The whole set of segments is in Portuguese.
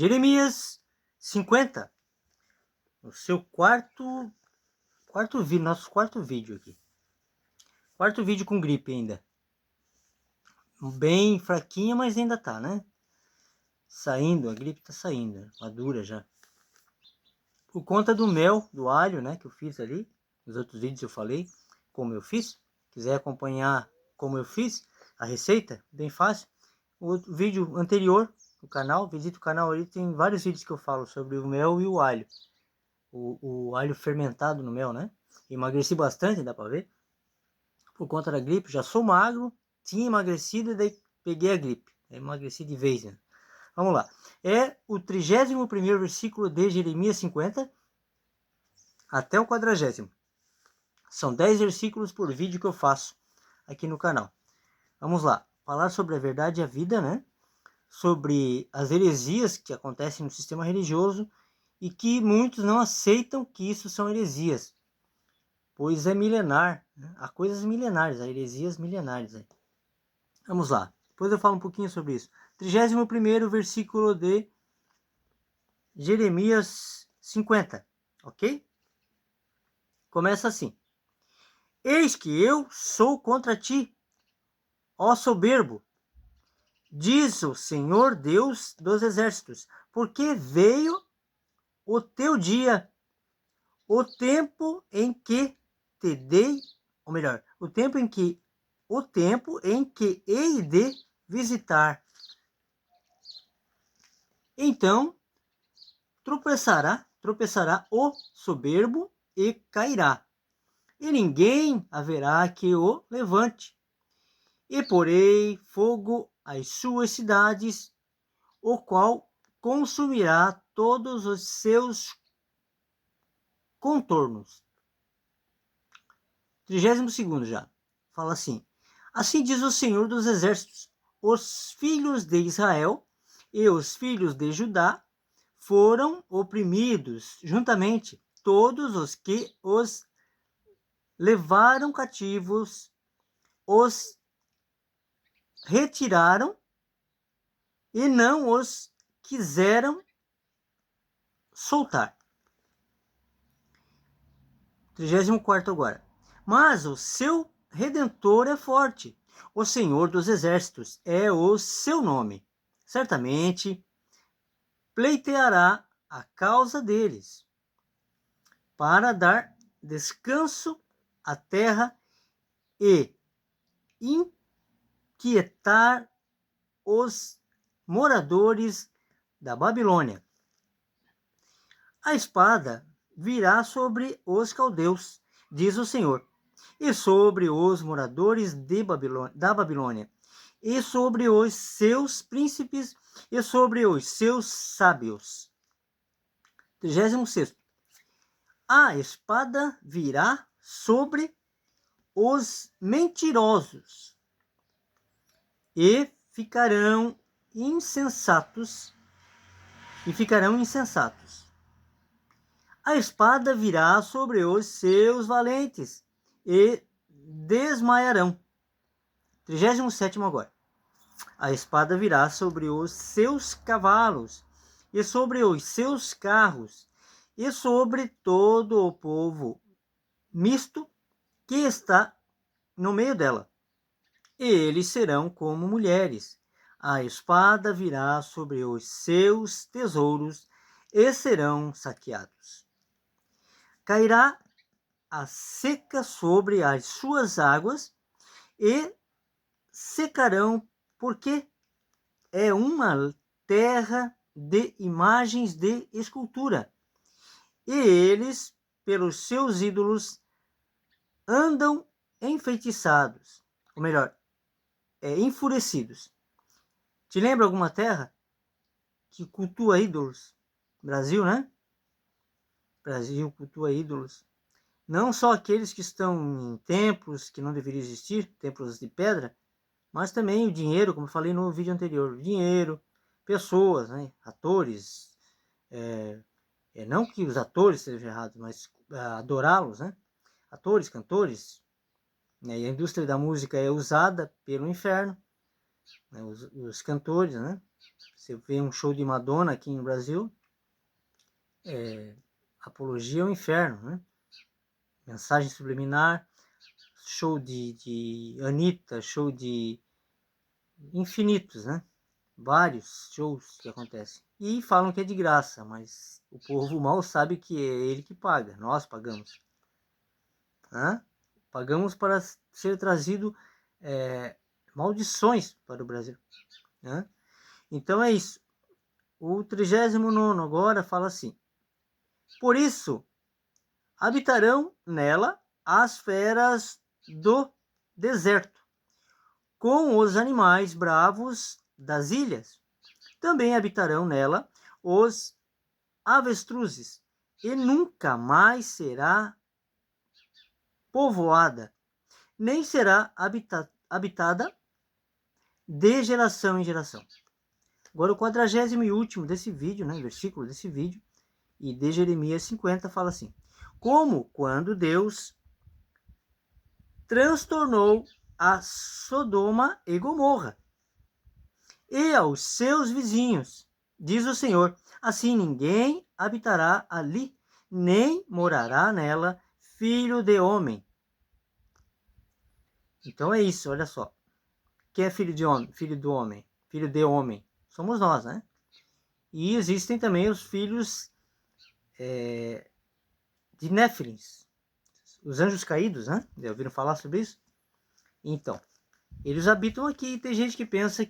Jeremias 50, o seu quarto vídeo, nosso quarto vídeo aqui. Quarto vídeo com gripe ainda. Bem fraquinha, mas ainda tá, né? Saindo, a gripe tá saindo, madura já. Por conta do mel, do alho, né, que eu fiz ali. Nos outros vídeos eu falei como eu fiz. Quiser acompanhar como eu fiz a receita, bem fácil. O vídeo anterior do canal, visita o canal ali, tem vários vídeos que eu falo sobre o mel e o alho. O alho fermentado no mel, né? Emagreci bastante, dá pra ver. Por conta da gripe, já sou magro, tinha emagrecido e daí peguei a gripe. Emagreci de vez, né? Vamos lá. É o 31º versículo de Jeremias 50 até o 40º. São 10 versículos por vídeo que eu faço aqui no canal. Vamos lá. Falar sobre a verdade e a vida, né? Sobre as heresias que acontecem no sistema religioso e que muitos não aceitam que isso são heresias, pois é milenar, né? Há coisas milenares, há heresias milenares aí. Vamos lá, depois eu falo um pouquinho sobre isso. 31º versículo de Jeremias 50, ok? Começa assim: Eis que eu sou contra ti, ó soberbo, diz o Senhor Deus dos exércitos, porque veio o teu dia, o tempo em que te dei, ou melhor, o tempo em que hei de visitar. Então tropeçará o soberbo e cairá, e ninguém haverá que o levante. E porei fogo às suas cidades, o qual consumirá todos os seus contornos. 32º já. Fala assim: Assim diz o Senhor dos Exércitos: os filhos de Israel e os filhos de Judá foram oprimidos juntamente, todos os que os levaram cativos, os retiraram e não os quiseram soltar. 34º agora. Mas o seu Redentor é forte, o Senhor dos Exércitos é o seu nome. Certamente pleiteará a causa deles, para dar descanso à terra e inquietar os moradores da Babilônia. A espada virá sobre os caldeus, diz o Senhor, e sobre os moradores da Babilônia, e sobre os seus príncipes, e sobre os seus sábios. 36º. A espada virá sobre os mentirosos, e ficarão insensatos. A espada virá sobre os seus valentes, e desmaiarão. 37º agora. A espada virá sobre os seus cavalos, e sobre os seus carros, e sobre todo o povo misto que está no meio dela. E eles serão como mulheres. A espada virá sobre os seus tesouros, e serão saqueados. Cairá a seca sobre as suas águas, e secarão, porque é uma terra de imagens de escultura. E eles, pelos seus ídolos, andam enfeitiçados. Ou melhor, enfurecidos. Te lembra alguma terra que cultua ídolos? Brasil, né? Brasil cultua ídolos. Não só aqueles que estão em templos que não deveriam existir, templos de pedra, mas também o dinheiro, como eu falei no vídeo anterior, o dinheiro, pessoas, né? Atores, não que os atores sejam errados, mas adorá-los, né? Atores, cantores, né? E a indústria da música é usada pelo inferno, né? Os cantores, né? Você vê um show de Madonna aqui no Brasil, apologia ao inferno, né? Mensagem subliminar, show de Anitta, show de infinitos, né? Vários shows que acontecem. E falam que é de graça, mas o povo mal sabe que é ele que paga, nós pagamos. Né? Pagamos para ser trazido maldições para o Brasil. Né? Então é isso. O 39º agora fala assim: por isso habitarão nela as feras do deserto, com os animais bravos das ilhas. Também habitarão nela os avestruzes, e nunca mais será povoada, nem será habitada de geração em geração. Agora o 40º e último desse vídeo, né, versículo desse vídeo, e de Jeremias 50, fala assim: como quando Deus transtornou a Sodoma e Gomorra e aos seus vizinhos, diz o Senhor, assim ninguém habitará ali, nem morará nela filho de homem. Então é isso, olha só. Quem é filho de homem? Filho do homem. Filho de homem. Somos nós, né? E existem também os filhos de Néfilins. Os anjos caídos, né? Já ouviram falar sobre isso? Então, eles habitam aqui e tem gente que pensa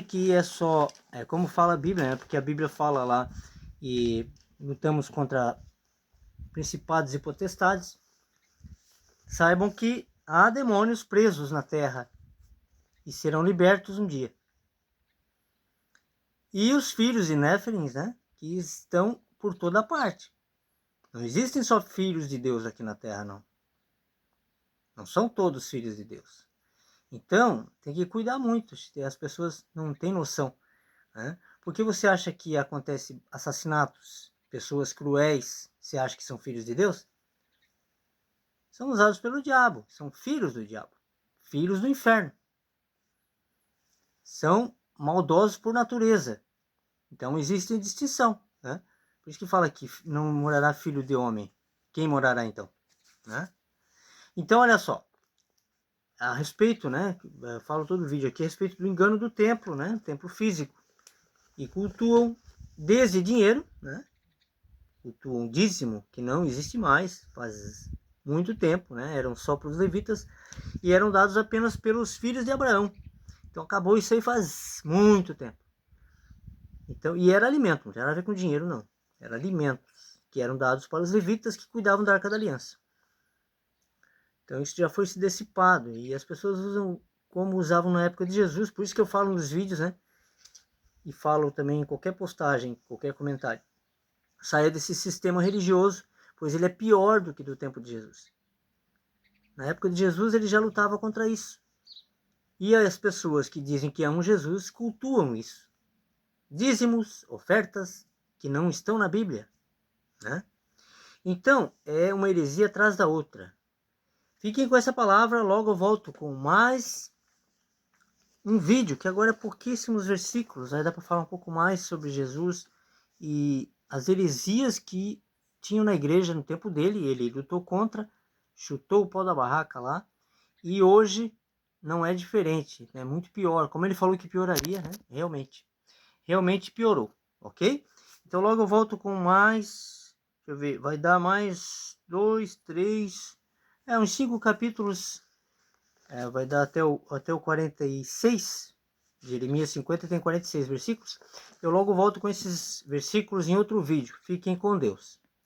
que é só, como fala a Bíblia, né? Porque a Bíblia fala lá e lutamos contra principados e potestades. Saibam que há demônios presos na terra e serão libertos um dia. E os filhos de Néfilins, né? Que estão por toda parte. Não existem só filhos de Deus aqui na terra, não. Não são todos filhos de Deus. Então, tem que cuidar muito. As pessoas não têm noção. Né? Por que você acha que acontece assassinatos? Pessoas cruéis, você acha que são filhos de Deus? São usados pelo diabo. São filhos do diabo. Filhos do inferno. São maldosos por natureza. Então, existe distinção. Né? Por isso que fala que não morará filho de homem. Quem morará então? Né? Então, olha só. A respeito, né? Eu falo todo o vídeo aqui a respeito do engano do templo, né? Templo físico. E cultuam desde dinheiro, né? Cultuam dízimo, que não existe mais, faz muito tempo, né? Eram só para os levitas e eram dados apenas pelos filhos de Abraão. Então acabou isso aí faz muito tempo. Então, e era alimento, não tinha nada a ver com dinheiro, não. Era alimentos que eram dados para os levitas que cuidavam da Arca da Aliança. Então isso já foi se dissipado e as pessoas usam como usavam na época de Jesus, por isso que eu falo nos vídeos, né? E falo também em qualquer postagem, qualquer comentário. Saia desse sistema religioso, pois ele é pior do que do tempo de Jesus. Na época de Jesus ele já lutava contra isso. E as pessoas que dizem que amam Jesus cultuam isso. Dízimos, ofertas que não estão na Bíblia. Né? Então, é uma heresia atrás da outra. Fiquem com essa palavra, logo eu volto com mais um vídeo, que agora é pouquíssimos versículos, aí dá para falar um pouco mais sobre Jesus e as heresias que tinham na igreja no tempo dele. Ele lutou contra, chutou o pau da barraca lá, e hoje não é diferente, é muito pior, como ele falou que pioraria, né? Realmente piorou, ok? Então logo eu volto com mais, deixa eu ver, vai dar mais 2, 3, uns 5 capítulos, vai dar até o 46, Jeremias 50 tem 46 versículos. Eu logo volto com esses versículos em outro vídeo. Fiquem com Deus.